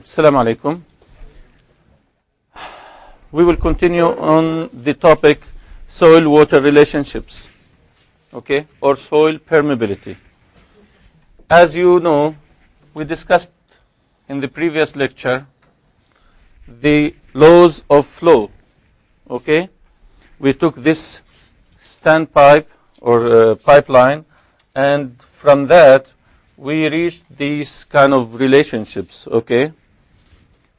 Assalamu alaikum. We will continue on the topic soil-water relationships, okay, or soil permeability. As you know, we discussed in the previous lecture the laws of flow, okay. We took this standpipe or pipeline, and from that we reached these kind of relationships, okay.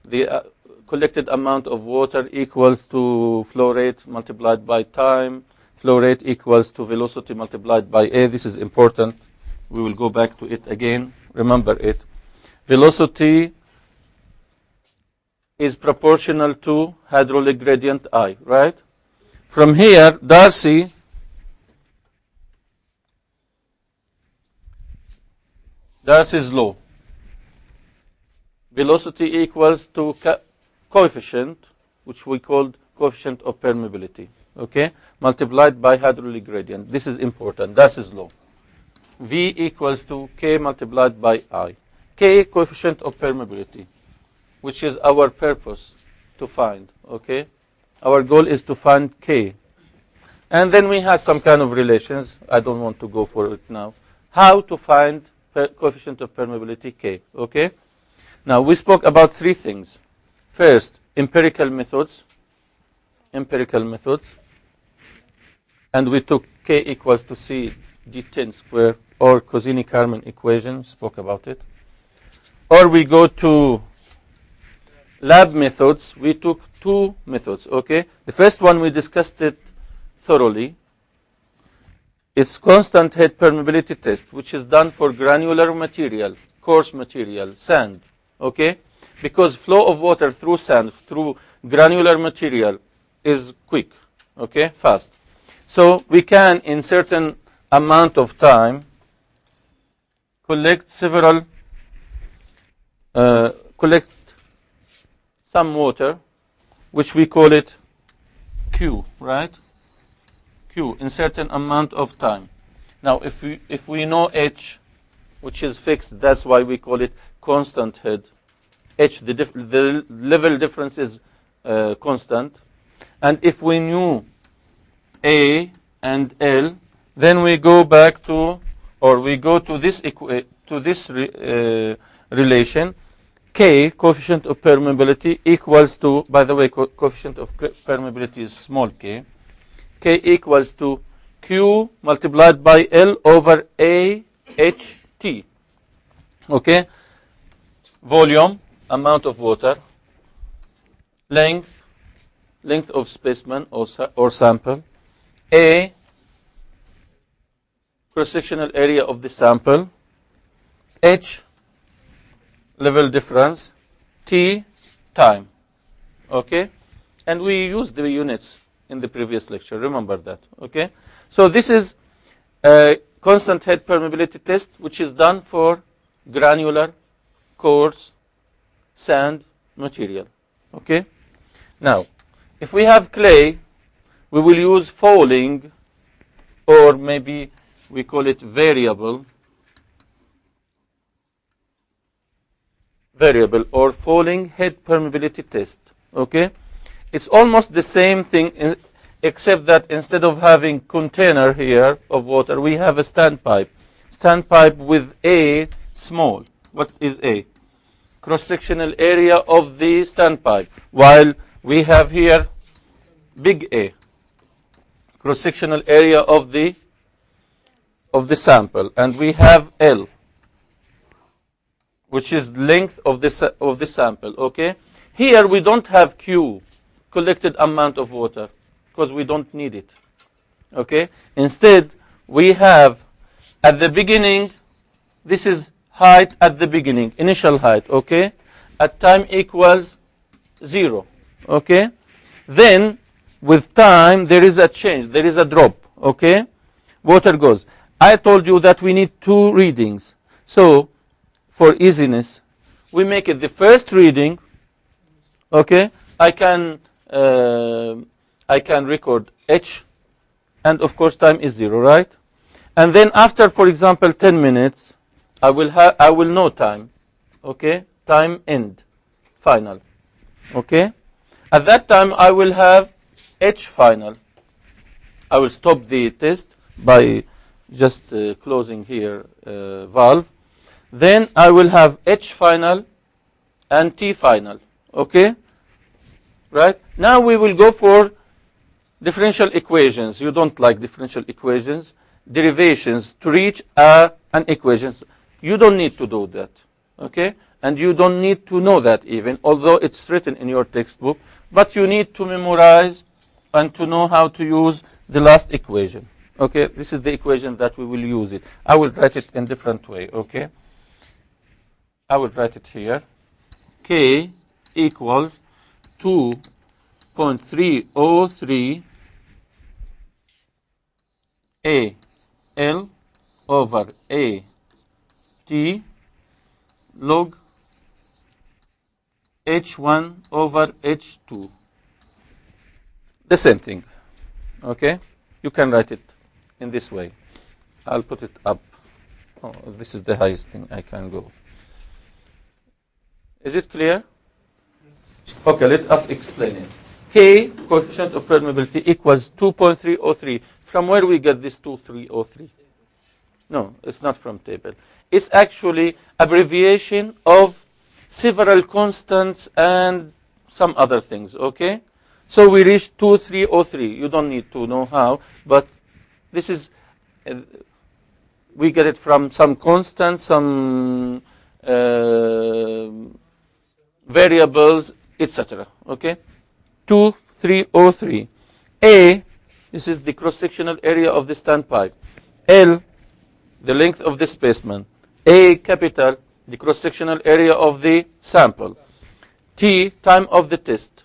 The collected amount of water equals to flow rate multiplied by time. Flow rate equals to velocity multiplied by A. This is important. We will go back to it again. Remember it. Velocity is proportional to hydraulic gradient I, right? From here, Darcy's law. Velocity equals to coefficient, which we called coefficient of permeability, okay, multiplied by hydraulic gradient. This is important. Darcy's law. V equals to K multiplied by I. K, coefficient of permeability, which is our purpose to find, okay. Our goal is to find K. And then we have some kind of relations. I don't want to go for it now. How to find coefficient of permeability K, okay. Now, we spoke about three things. First, empirical methods, and we took K equals to C d10 square, or Kozeny-Kármán equation, spoke about it. Or we go to lab methods. We took two methods, okay. The first one, we discussed it thoroughly. It's constant head permeability test, which is done for granular material, coarse material, sand, okay? Because flow of water through sand, through granular material is quick, okay, fast. So we can, in certain amount of time, collect some water, which we call it Q, right? Q, in certain amount of time. Now, if we know H, which is fixed, that's why we call it constant head. H, the level difference is constant. And if we knew A and L, then we go back to, or we go to this relation. K, coefficient of permeability, equals to, by the way, coefficient of permeability is small k. K equals to Q multiplied by L over A H T. Okay? Volume, amount of water. Length of specimen or sample. A, cross-sectional area of the sample. H, level difference. T, time. Okay? And we used the units in the previous lecture. Remember that. Okay? So this is a constant head permeability test, which is done for granular, coarse, sand material. Okay? Now, if we have clay, we will use falling, or maybe we call it variable or falling head permeability test. Okay? It's almost the same thing, except that instead of having container here of water, we have a standpipe. Standpipe with A small. What is A? Cross-sectional area of the standpipe. While we have here big A. Cross-sectional area of the sample. And we have L, which is length of the sample. Okay? Here we don't have Q, collected amount of water, because we don't need it. Okay? Instead, we have at the beginning, this is height at the beginning, initial height, okay? At time equals 0, okay? Then, with time, there is a change, there is a drop, okay? Water goes. I told you that we need two readings. So, for easiness, we make it the first reading, okay? I can record H, and of course time is 0, right? And then after, for example, 10 minutes, I will know time, okay? Time end. final. Okay? At that time, I will have H final. I will stop the test by just closing here valve. Then I will have H final and T final. Okay? Right? Now we will go for differential equations. You don't like differential equations. Derivations to reach an equation. You don't need to do that. Okay? And you don't need to know that even, although it's written in your textbook. But you need to memorize and to know how to use the last equation. Okay? This is the equation that we will use it. I will write it in a different way. Okay? I will write it here. K equals 2.303 A L over A T log H1 over H2. The same thing. Okay? You can write it in this way. I'll put it up. Oh, this is the highest thing I can go. Is it clear? Okay, let us explain it. K, coefficient of permeability, equals 2.303. From where we get this 2.303? No, it's not from table. It's actually abbreviation of several constants and some other things, okay? So we reach 2.303. You don't need to know how, but this is, we get it from some constants, some variables, etc. Okay? 2.303. A, this is the cross-sectional area of the standpipe. L, the length of the specimen. A capital, the cross-sectional area of the sample. T, time of the test.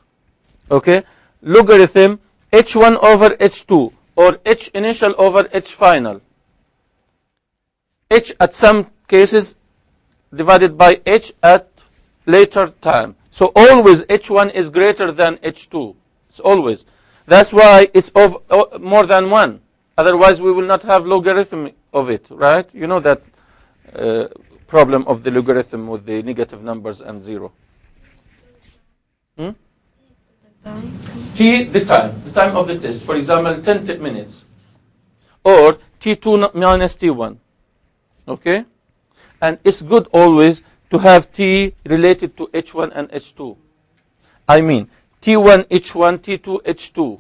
Okay? Logarithm H1 over H2, or H initial over H final. H at some cases divided by H at later time. So always H1 is greater than H2. It's always. That's why it's more than 1. Otherwise, we will not have logarithm of it, right? You know that problem of the logarithm with the negative numbers and 0. T, the time of the test. For example, 10 minutes. Or T2 minus T1. Okay? And it's good always to have T related to H1 and H2. I mean, T1, H1, T2, H2.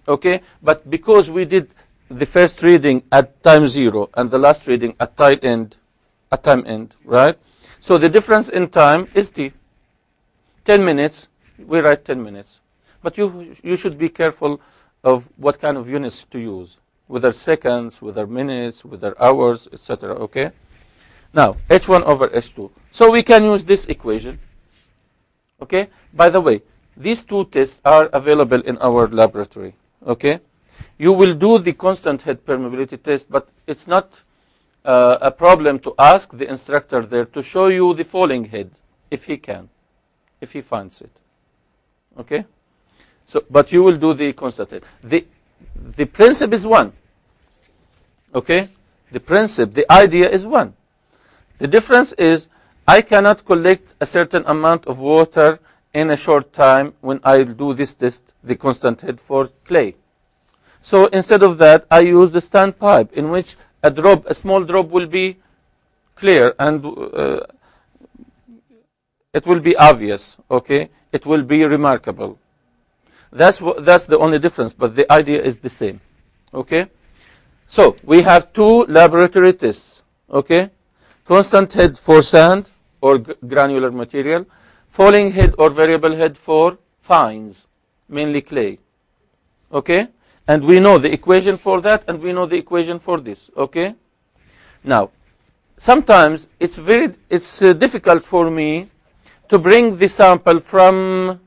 Okay? But because we did the first reading at time 0 and the last reading at time end, right? So the difference in time is T. 10 minutes, we write 10 minutes. But you should be careful of what kind of units to use. Whether seconds, whether minutes, whether hours, etc. Okay? Now, H1 over H2. So we can use this equation. Okay? By the way, these two tests are available in our laboratory. Okay? You will do the constant head permeability test, but it's not a problem to ask the instructor there to show you the falling head, if he can, if he finds it. Okay? So, but you will do the constant head. The principle is one. Okay? The principle, the idea is one. The difference is I cannot collect a certain amount of water in a short time when I do this test, the constant head for clay. So instead of that, I use the standpipe in which a small drop will be clear and it will be obvious. Okay? It will be remarkable. That's the only difference, but the idea is the same. Okay? So we have two laboratory tests. Okay? Constant head for sand or granular material, falling head or variable head for fines, mainly clay. Okay? And we know the equation for that, and we know the equation for this. Okay? Now, sometimes it's difficult for me to bring the sample from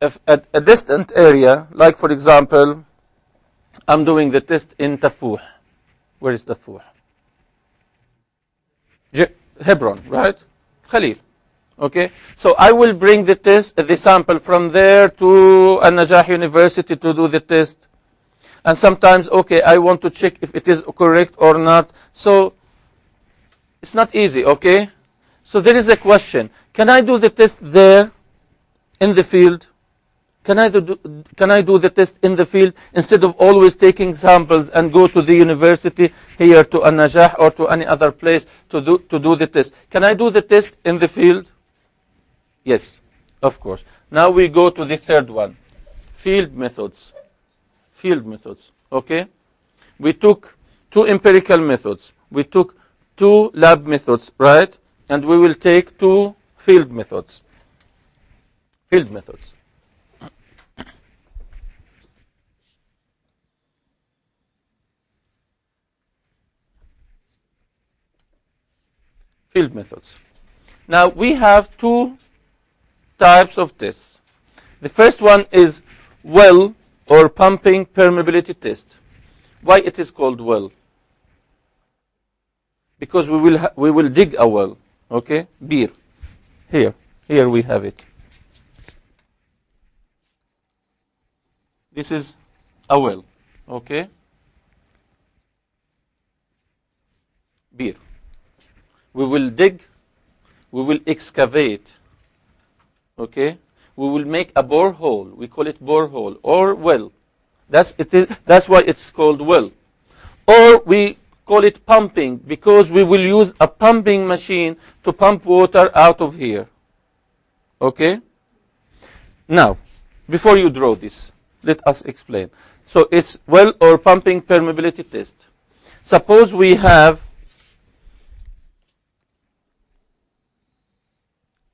a distant area, like for example, I'm doing the test in Tafouh. Where is Tafouh? Hebron, right? Khalil. Okay? So I will bring the sample from there to An-Najah University to do the test. And sometimes, okay, I want to check if it is correct or not. So it's not easy, okay? So there is a question. Can I do the test there in the field? Can I do the test in the field instead of always taking samples and go to the university here to An-Najah or to any other place to do the test? Can I do the test in the field? Yes, of course. Now we go to the third one. Field methods. Field methods. Okay? We took 2 empirical methods. We took 2 lab methods, right? And we will take 2 field methods. Field methods. Field methods. Now we have 2 types of tests. The first one is well or pumping permeability test. Why it is called well? Because we will dig a well. Okay, beer. Here we have it. This is a well. Okay, beer. We will dig. We will excavate. Okay, we will make a borehole. We call it borehole or well. That's why it's called well. Or we call it pumping because we will use a pumping machine to pump water out of here. Okay? Now, before you draw this, let us explain. So it's well or pumping permeability test. Suppose we have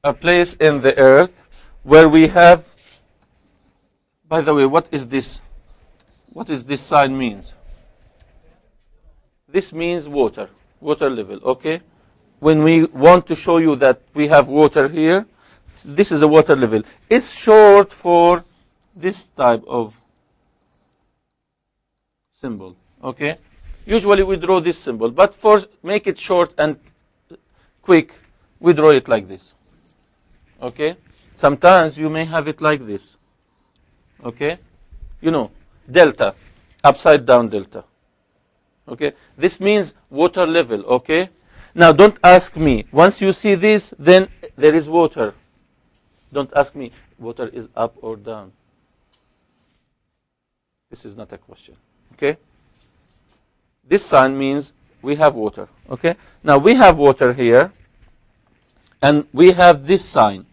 a place in the earth where we have, by the way, what is this? What is this sign means? This means water level, okay? When we want to show you that we have water here, this is a water level. It's short for this type of symbol, okay? Usually we draw this symbol, but for make it short and quick, we draw it like this, okay? Sometimes you may have it like this, okay? You know, delta, upside down delta. Okay, this means water level. Okay, now don't ask me. Once you see this, then there is water. Don't ask me, water is up or down. This is not a question. Okay, this sign means we have water. Okay, now we have water here, and we have this sign.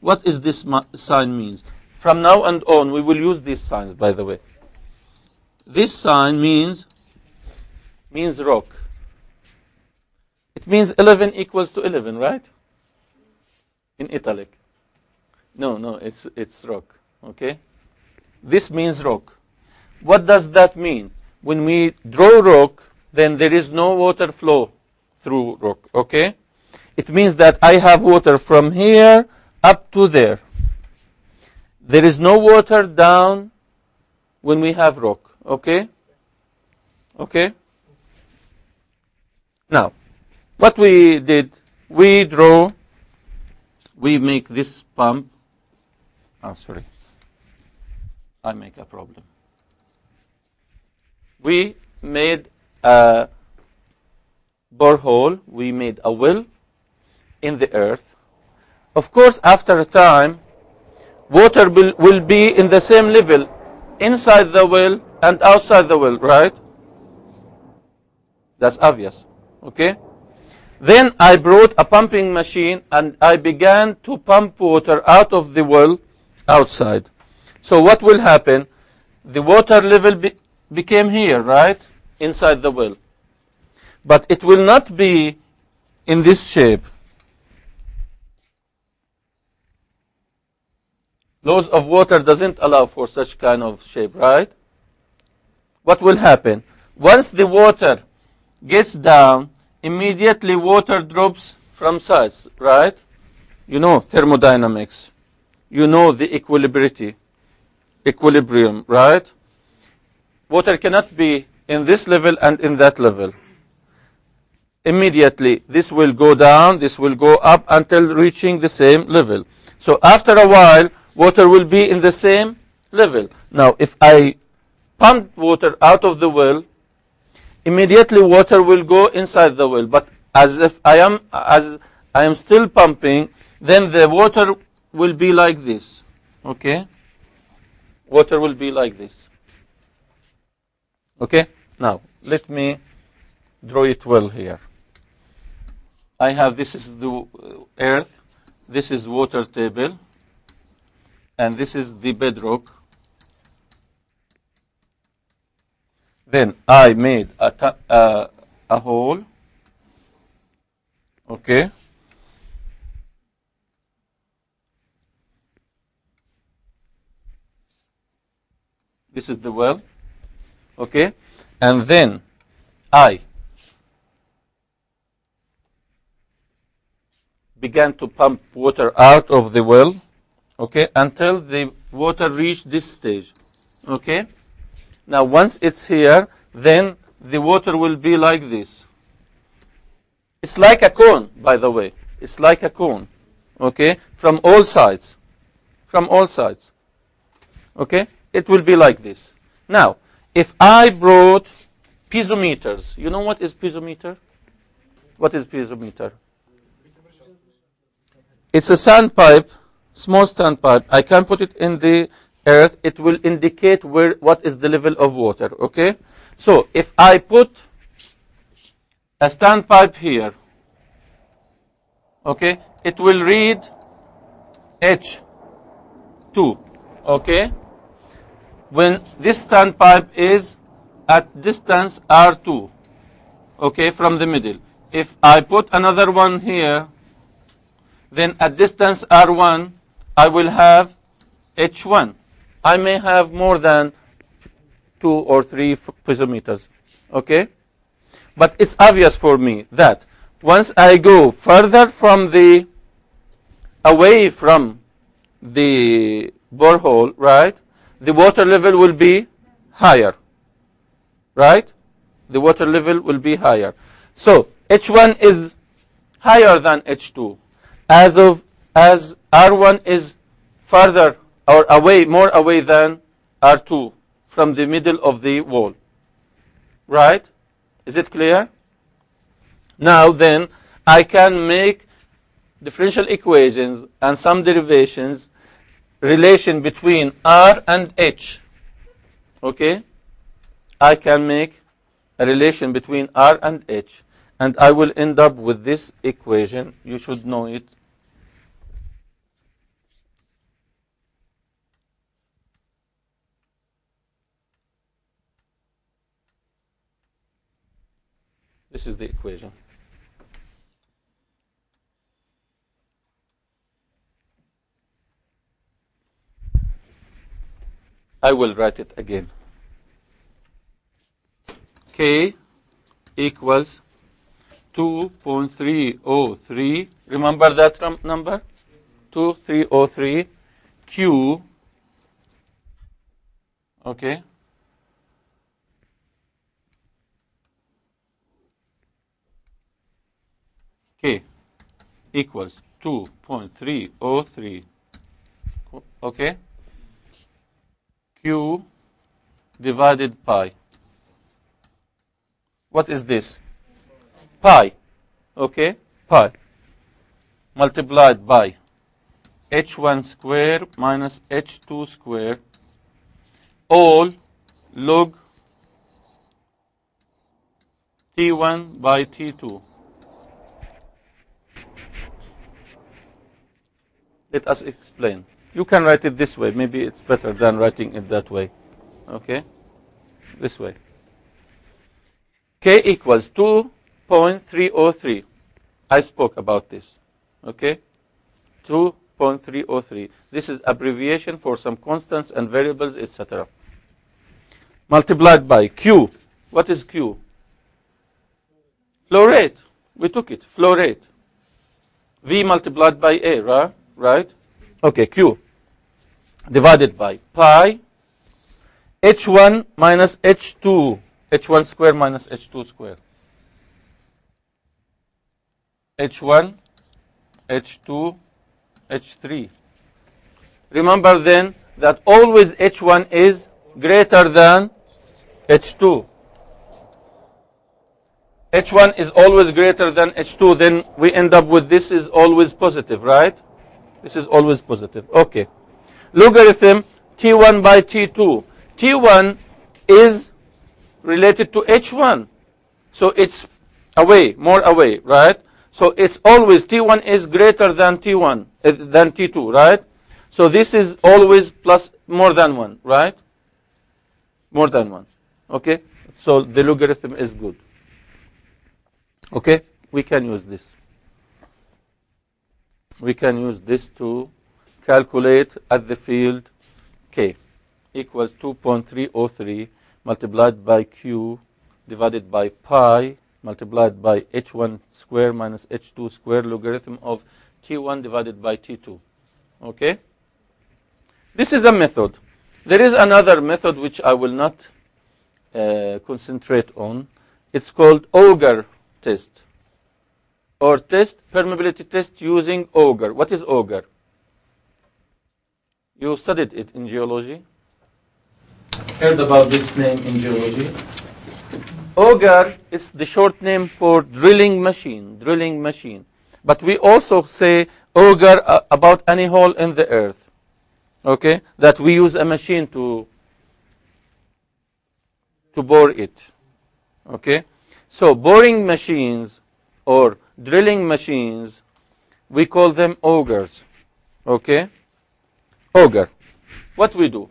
What is this sign means? From now and on, we will use these signs. By the way, this sign means rock. It means 11 equals to 11, right? In italic. No, it's rock. Okay? This means rock. What does that mean? When we draw rock, then there is no water flow through rock. Okay? It means that I have water from here up to there. There is no water down when we have rock. Okay? Okay? Now, what we did, we make this pump. Sorry. I make a problem. We made a borehole, we made a well in the earth. Of course, after a time, water will be in the same level inside the well and outside the well, right? That's obvious. Okay? Then I brought a pumping machine and I began to pump water out of the well outside. So what will happen? The water level became here, right? Inside the well. But it will not be in this shape. Laws of water doesn't allow for such kind of shape, right? What will happen? Once the water gets down, immediately water drops from sides, right? You know thermodynamics. You know the equilibrium, right? Water cannot be in this level and in that level. Immediately, this will go down, this will go up until reaching the same level. So after a while, water will be in the same level. Now, if I pump water out of the well, immediately water will go inside the well. But as I am still pumping, then the water will be like this. Okay? Water will be like this. Okay? Now, let me draw it well here. I have, this is the earth, this is water table, and this is the bedrock. Then I made a hole. Okay? This is the well. Okay? And then I began to pump water out of the well, okay, until the water reached this stage. Okay? Now once it's here, then the water will be like this. It's like a cone, by the way. It's like a cone. Okay? From all sides. From all sides. Okay? It will be like this. Now, if I brought piezometers, you know what is piezometer? What is piezometer? It's a sandpipe, small sandpipe. I can put it in the earth. It will indicate what is the level of water. Okay? So, if I put a standpipe here, okay, it will read H2, okay? When this standpipe is at distance R2, okay, from the middle. If I put another one here, then at distance R1, I will have H1. I may have more than 2 or 3 piezometers, okay? But it's obvious for me that once I go further away from the borehole, right, the water level will be higher, right? The water level will be higher. So H1 is higher than H2, as R1 is further or away, more away than R2 from the middle of the wall, right? Is it clear? Now then, I can make differential equations and some derivations, relation between R and H. Okay? I can make a relation between R and H, and I will end up with this equation. You should know it. This is the equation. I will write it again. K equals 2.303. Remember that number? 2303 Q. Okay. K equals 2.303. Okay. Q divided pi. What is this? Pi. Okay? Pi. Multiplied by H1 square minus H2 square, all log T1 by T2. Let us explain. You can write it this way. Maybe it's better than writing it that way. Okay? This way. K equals 2.303. I spoke about this. Okay? 2.303. This is abbreviation for some constants and variables, etc. Multiplied by Q. What is Q? Flow rate. We took it. Flow rate. V multiplied by A, right? Okay, Q divided by pi H1 minus H2, H1 square minus H2 square. H1, H2, H3. Remember then that always H1 is greater than H2. H1 is always greater than H2, then we end up with this is always positive, right? This is always positive. Okay. Logarithm T1 by T2. T1 is related to H1. So it's away, more away, right? So it's always T1 is greater than T1, than T2, right? So this is always plus more than 1, right? More than 1. Okay? So the logarithm is good. Okay? We can use this. We can use this to calculate at the field K equals 2.303 multiplied by Q divided by pi multiplied by H1 square minus H2 square logarithm of T1 divided by T2. Okay? This is a method. There is another method which I will not concentrate on. It's called Auger test, or permeability test using Auger. What is Auger? You studied it in geology. Heard about this name in geology. Auger is the short name for drilling machine. But we also say auger about any hole in the earth. Okay? That we use a machine to bore it. Okay? So boring machines or drilling machines, we call them augers. Okay? Auger. What we do?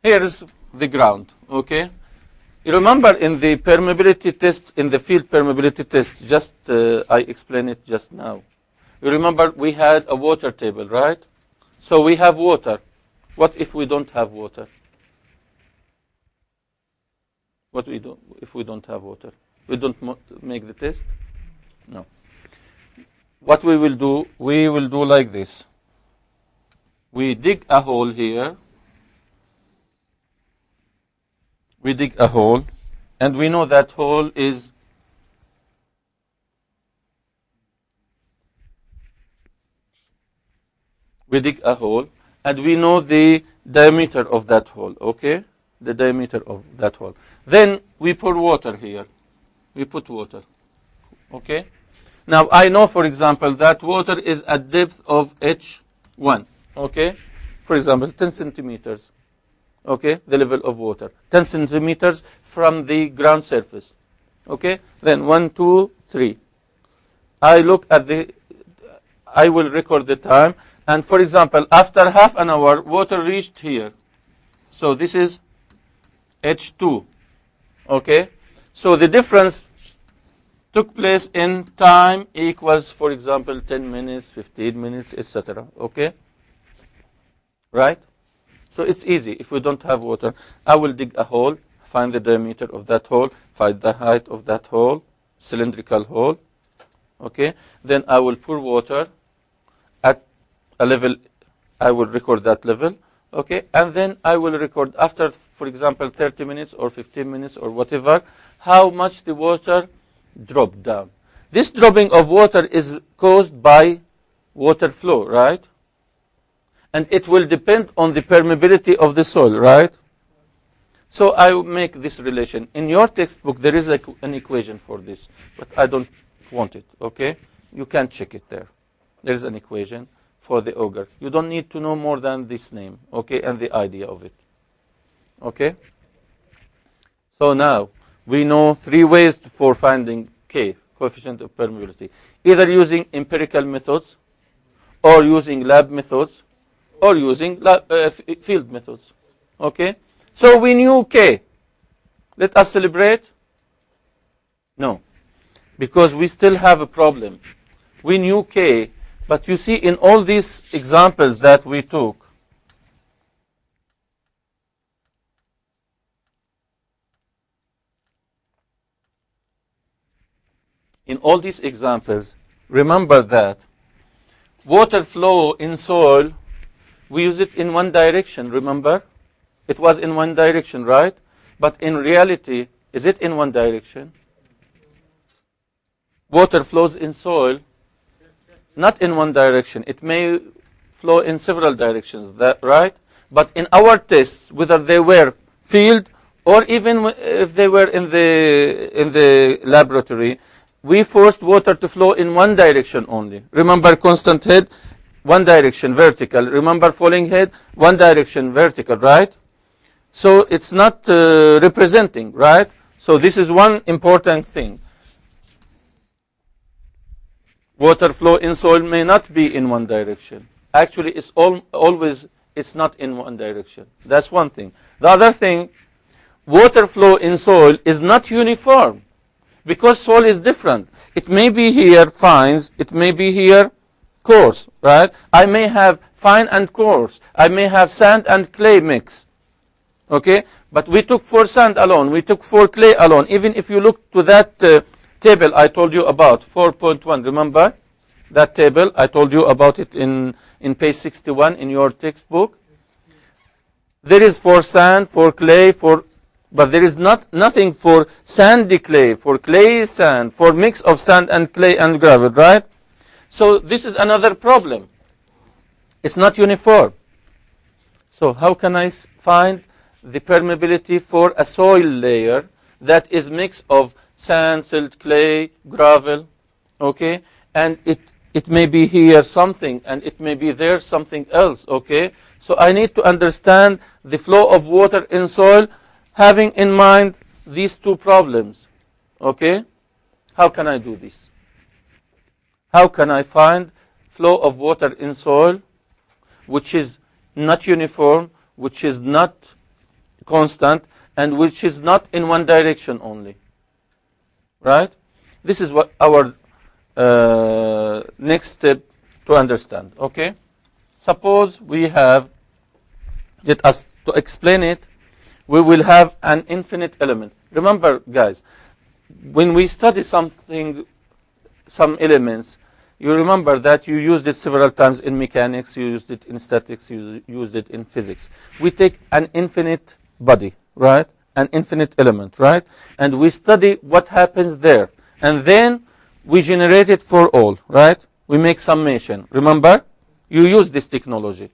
Here is the ground. Okay? You remember in the permeability test, in the field permeability test, just I explained it just now. You remember we had a water table, right? So we have water. What if we don't have water? What we do if we don't have water? We don't make the test? No. What we will do like this. We dig a hole here. We dig a hole, and we know that hole is we dig a hole, and we know the diameter of that hole, okay? The diameter of that hole. Then we pour water here. We put water, okay? Now, I know, for example, that water is at depth of H1, okay? For example, 10 centimeters, okay? The level of water. 10 centimeters from the ground surface, okay? Then 1, 2, 3. I will record the time. And for example, after half an hour, water reached here. So this is H2, okay? So the difference took place in time equals, for example, 10 minutes, 15 minutes, etc. Okay? Right? So it's easy. If we don't have water, I will dig a hole, find the diameter of that hole, find the height of that hole, cylindrical hole. Okay? Then I will pour water at a level, I will record that level. Okay? And then I will record after, for example, 30 minutes or 15 minutes or whatever, how much the water dropped down. This dropping of water is caused by water flow, right? And it will depend on the permeability of the soil, right? So I will make this relation. In your textbook, there is an equation for this, but I don't want it, okay? You can check it there. There is an equation for the auger. You don't need to know more than this name, okay, and the idea of it, okay? So now, we know 3 ways for finding K, coefficient of permeability. Either using empirical methods, or using lab methods, or using field methods. Okay? So we knew K. Let us celebrate? No. Because we still have a problem. We knew K, but you see in all these examples that we took, remember that water flow in soil, we use it in one direction, remember? It was in one direction, right? But in reality, is it in one direction? Water flows in soil, not in one direction. It may flow in several directions, right? But in our tests, whether they were field or even if they were in the laboratory, we forced water to flow in one direction only. Remember constant head, one direction vertical. Remember falling head, one direction vertical, right? So it's not representing, right? So this is one important thing. Water flow in soil may not be in one direction. Actually, it's always it's not in one direction. That's one thing. The other thing, water flow in soil is not uniform because soil is different. It may be here fines, it may be here coarse, right? I may have fine and coarse. I may have sand and clay mix. Okay? But we took for sand alone. We took for clay alone. Even if you look to that table I told you about, 4.1, remember that table? I told you about it in page 61 in your textbook. There is for sand, for clay, but there is nothing for sandy clay, for clay sand, for mix of sand and clay and gravel, right? So this is another problem. It's not uniform. So how can I find the permeability for a soil layer that is mix of sand, silt, clay, gravel, okay? And it may be here something, and it may be there something else, okay? So I need to understand the flow of water in soil, having in mind these two problems, okay? How can I do this? How can I find flow of water in soil which is not uniform, which is not constant, and which is not in one direction only? Right? This is what our next step to understand. Okay? Suppose we have, let us to explain it, we will have an infinite element. Remember, guys, when we study something, some elements, you remember that you used it several times in mechanics, you used it in statics, you used it in physics. We take an infinite body, right? An infinite element, right? And we study what happens there. And then we generate it for all, right? We make summation. Remember? You use this technology.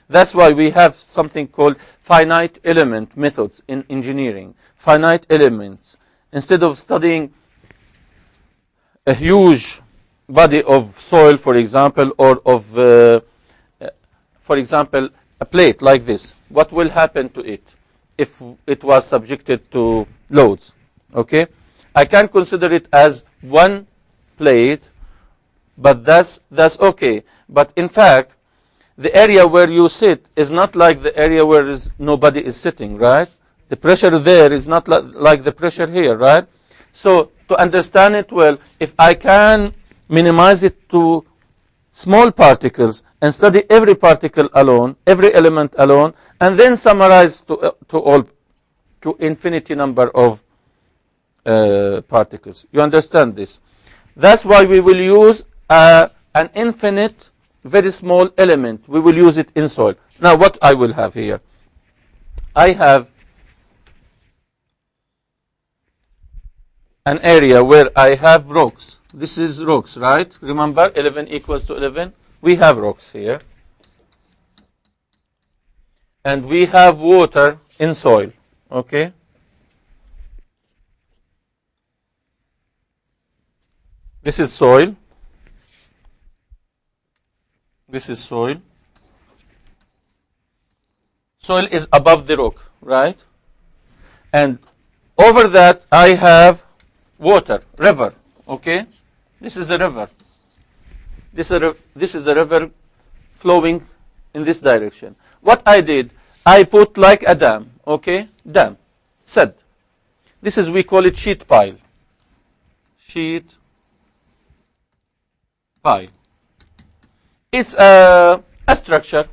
That's why we have something called finite element methods in engineering. Finite elements. Instead of studying a huge body of soil, for example, or of, for example, a plate like this, what will happen to it if it was subjected to loads? Okay? I can consider it as one plate, but that's okay. But in fact, the area where you sit is not like the area where nobody is sitting, right? The pressure there is not like the pressure here, right? So to understand it well, if I can minimize it to small particles and study every particle alone, every element alone, and then summarize to infinity number of particles. You understand this? That's why we will use an infinite, very small element. We will use it in soil. Now what I will have here? I have an area where I have rocks. This is rocks, right? Remember, 11 equals to 11. We have rocks here. And we have water in soil, okay? This is soil. This is soil. Soil is above the rock, right? And over that I have water, river, okay? This is a river. This is a river flowing in this direction. What I did, I put like a dam, okay? Dam, sed. This is, we call it sheet pile. Sheet pile. It's a structure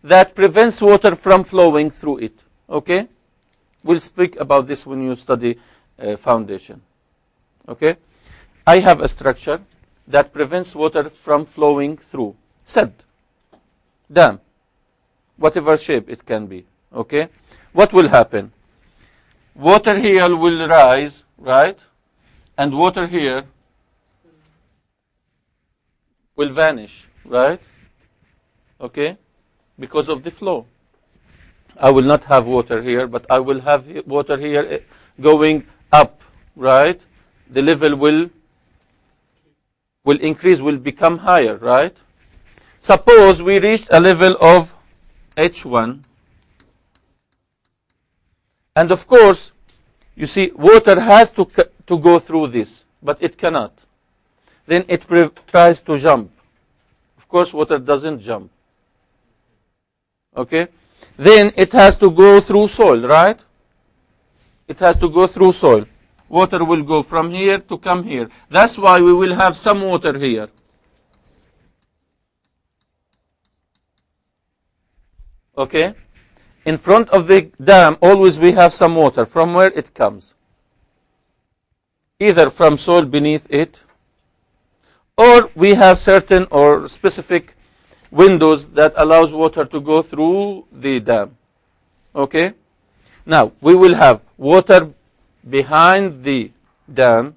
that prevents water from flowing through it, okay? We'll speak about this when you study foundation, okay? I have a structure that prevents water from flowing through. Sed, dam, whatever shape it can be, okay? What will happen? Water here will rise, right? And water here will vanish, right? Okay? Because of the flow. I will not have water here, but I will have water here going up, right? The level will increase, will become higher, right? Suppose we reached a level of H1, and of course, you see, water has to go through this, but it cannot. Then it tries to jump. Of course, water doesn't jump. Okay? Then it has to go through soil, right? It has to go through soil. Water will go from here to come here. That's why we will have some water here. Okay? In front of the dam, always we have some water. From where it comes? Either from soil beneath it, or we have certain or specific windows that allows water to go through the dam. Okay? Now, we will have water behind the dam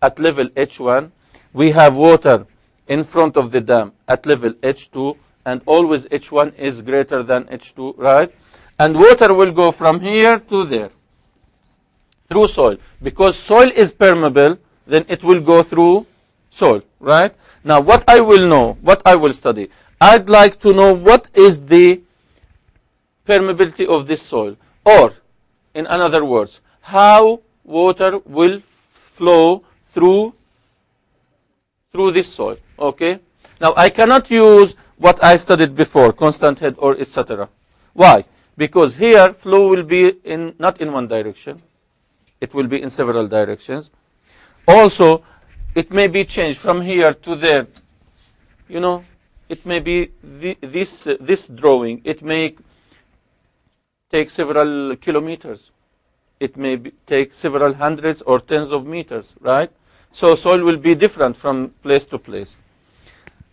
at level H1. We have water in front of the dam at level H2, and always H1 is greater than H2, right? And water will go from here to there through soil. Because soil is permeable, then it will go through soil, right? Now, what I will know, what I will study, I'd like to know what is the permeability of this soil. Or, in other words, how water will flow through this soil, okay? Now, I cannot use what I studied before, constant head or etc. Why? Because here, flow will be not in one direction. It will be in several directions. Also, it may be changed from here to there. You know, it may be this drawing. It may take several kilometers. It may take several hundreds or tens of meters, right? So soil will be different from place to place.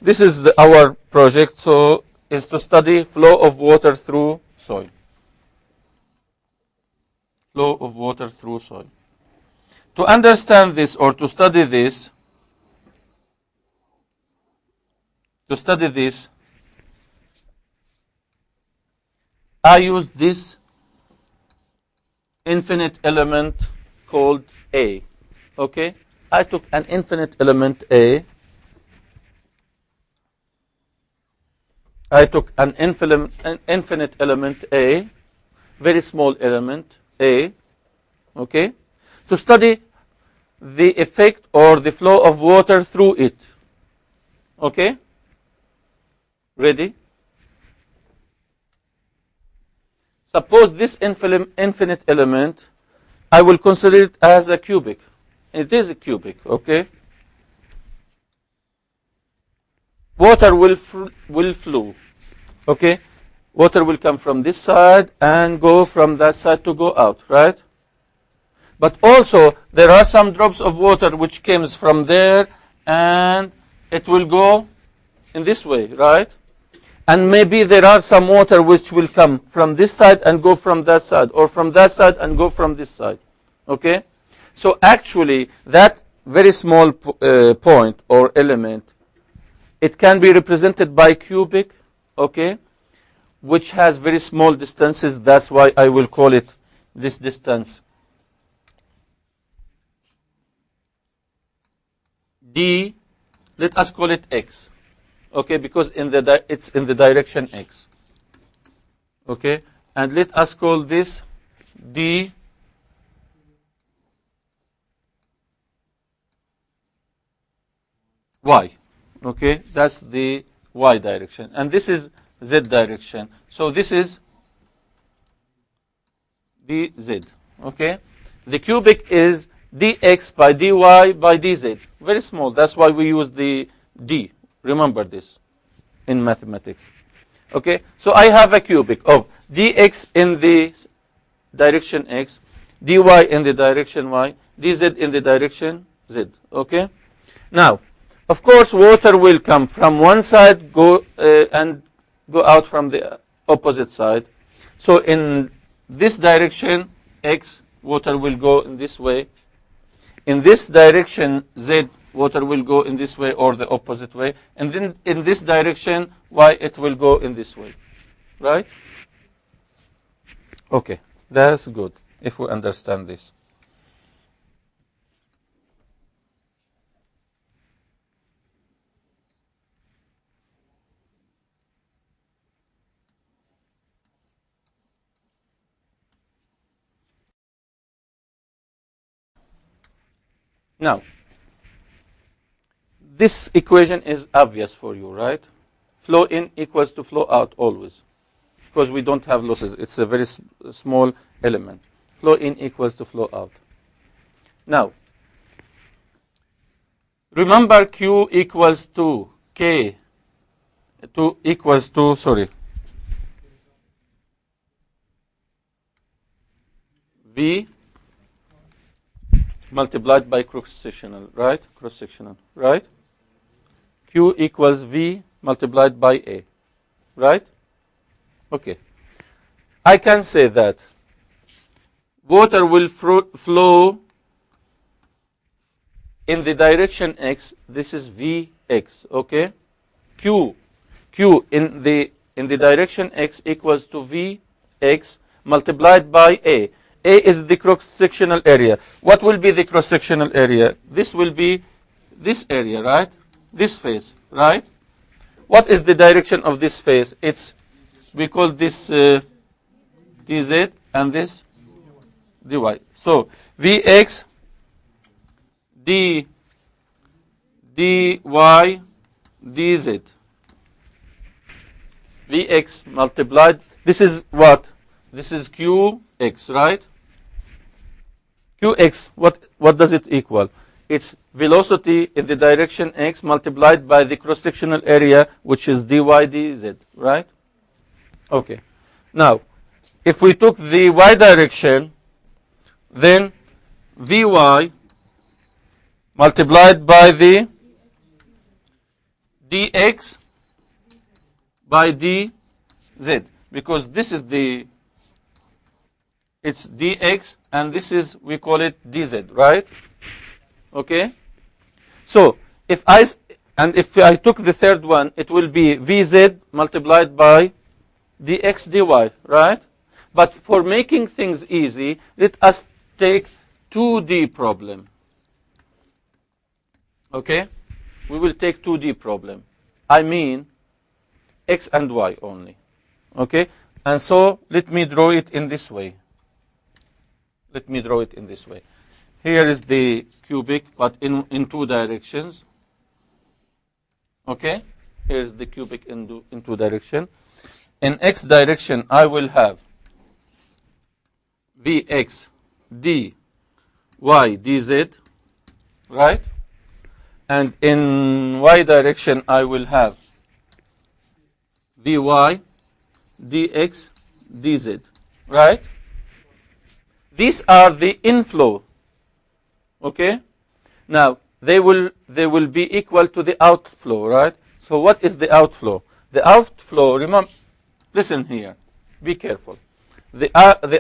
This is our project, so is to study flow of water through soil. Flow of water through soil. To understand this or to study this, I use this infinite element called A. Okay? I took an infinite element A. I took an infinite element A, very small element A, okay, to study the effect or the flow of water through it. Okay? Ready? Suppose this infinite element, I will consider it as a cubic. It is a cubic, okay? Water will flow, okay? Water will come from this side and go from that side to go out, right? But also, there are some drops of water which comes from there and it will go in this way, right? And maybe there are some water which will come from this side and go from that side, or from that side and go from this side, okay? So actually, that very small point or element, it can be represented by cubic, okay, which has very small distances. That's why I will call it this distance D. Let us call it X, okay, because it's in the direction X, okay, and let us call this D Y. Okay, that's the Y direction. And this is Z direction. So this is dz. Okay, the cubic is dx by dy by dz. Very small. That's why we use the d. Remember this in mathematics. Okay, so I have a cubic of dx in the direction x, dy in the direction y, dz in the direction z. Okay, now, of course, water will come from one side, and go out from the opposite side. So in this direction, X, water will go in this way. In this direction, Z, water will go in this way or the opposite way. And then in this direction, Y, it will go in this way. Right? Okay, that's good if we understand this. Now, this equation is obvious for you, right? Flow in equals to flow out always, because we don't have losses. It's a very small element. Flow in equals to flow out. Now, remember Q equals to K, V multiplied by cross-sectional, right? Cross-sectional, right? Q equals V multiplied by A, right? Okay. I can say that water will flow in the direction X. This is Vx, okay? Q in the direction X equals to Vx multiplied by A. A is the cross-sectional area. What will be the cross-sectional area? This will be this area, right? This face, right? What is the direction of this face? We call this dz and this dy. So Vx dy dz. Vx multiplied, this is what? This is Qx, right? Qx, what does it equal? It's velocity in the direction x multiplied by the cross-sectional area, which is dy dz, right? Okay. Now, if we took the y direction, then Vy multiplied by the dx by dz, because this is it's dx and this is, we call it dz, right? Okay. So if I took the third one, it will be Vz multiplied by dx dy, right? But for making things easy, let us take 2D problem. Okay? We will take 2D problem. I mean x and y only. Okay? And so let me draw it in this way. Here is the cubic, but in two directions. Okay? Here is the cubic in two directions. In x direction, I will have Vx dy dz, right? And in y direction, I will have Vy dx dz, right? These are the inflow. Okay? Now, they will be equal to the outflow, right? So what is the outflow? The outflow, remember, listen here, be careful. The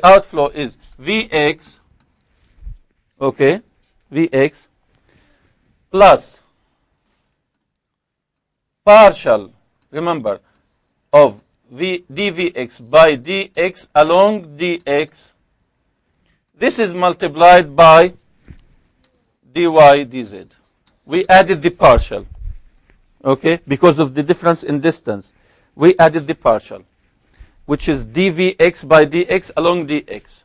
outflow is Vx, okay, Vx plus partial, remember, of dvx by dx along dx. This is multiplied by dy dz. We added the partial, okay, because of the difference in distance. We added the partial, which is dvx by dx along dx.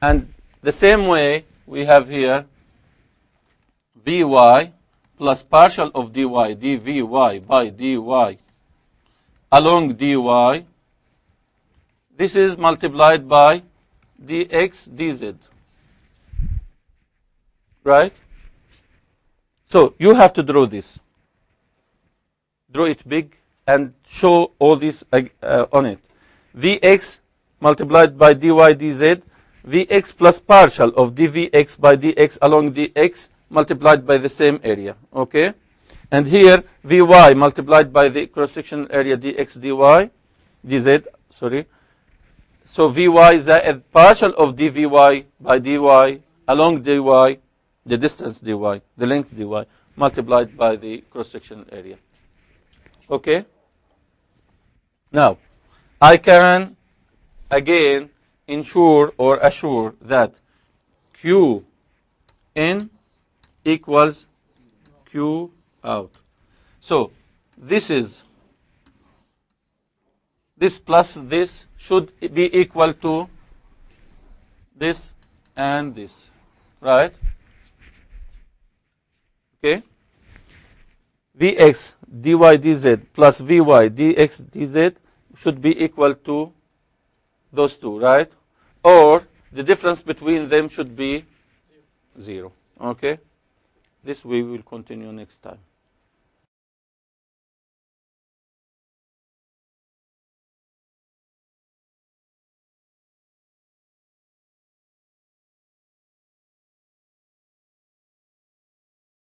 And the same way, we have here vy plus partial of dy, dvy by dy along dy. This is multiplied by dx dz. Right? So you have to draw this. Draw it big and show all this on it. Vx multiplied by dy dz, Vx plus partial of dvx by dx along dx multiplied by the same area. Okay? And here Vy multiplied by the cross-sectional area dx dy dz, sorry. So Vy is a partial of dvy by dy along dy, the distance dy, the length dy, multiplied by the cross-sectional area. Okay? Now, I can, again, ensure or assure that Q in equals Q out. So this plus this should be equal to this and this, right? Okay. Vx dy dz plus Vy dx dz should be equal to those two, right? Or the difference between them should be 0. Okay? This we will continue next time.